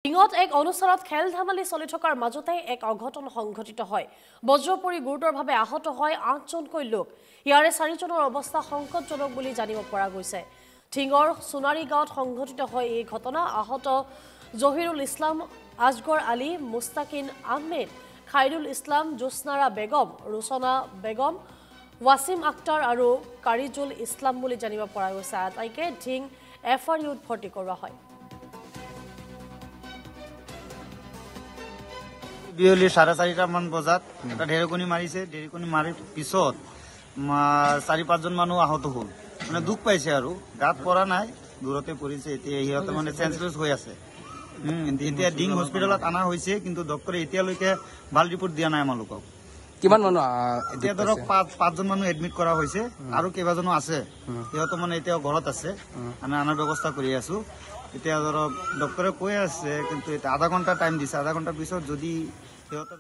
টিঙত এক অনুষ্ঠানত খেল ধেমালি চলি থকাৰ মাজতে এক অঘটন সংঘটিত হয়। বজ্ৰ পৰি গুৰুতৰভাৱে আহত হয় ৮জনকৈ লোক। ইয়াৰে ৪জনৰ অৱস্থা সংকটজনক বুলি জানিব পৰা গৈছে। টিঙৰ সোণাৰী গাঁৱত সংঘটিত হয় এই ঘটনা। আহত জহিৰুল ইছলাম, আজগৰ আলী, মুস্তাকিন আহমেদ, খাইৰুল ইছলাম, জোছনাৰা বেগম, ৰুছনা বেগম, ৱাছিম আক্তাৰ আৰু কাৰিজুল ইছলাম বুলি জানিব পৰা গৈছে। আটাইকে টিং FRUত ভৰ্তি কৰোৱা হয়। বিয়লি 4:30মান বজাত এটা ঢেৰেকনি মাৰিছে। ঢেৰেকনি মাৰি পিছত 4-5জন মানুহ আহত হ'ল, মানে দুখ পাইছে আৰু গাত পৰা নাই, দূৰতে পৰিছে। এতিয়া সিহঁতে মানে চেঞ্চলেছ হৈ আছে। এতিয়া ডিং হস্পিটেলত অনা হৈছে, কিন্তু ডক্টৰে এতিয়ালৈকে ভাল ৰিপৰ্ট দিয়া নাই আমালোকক। কিমান মানুহ এতিয়া ধৰক 5জন মানুহ এডমিট কৰা হৈছে আৰু কেইবাজনো আছে। সিহঁতে মানে এতিয়া ঘৰত আছে, আমি আনাৰ ব্যৱস্থা কৰি আছো। এতিয়া ধৰক ডক্টৰে কৈ আছে, কিন্তু এতিয়া আধা ঘণ্টা টাইম দিছে। আধা ঘণ্টাৰ পিছত যদি সিহঁতৰ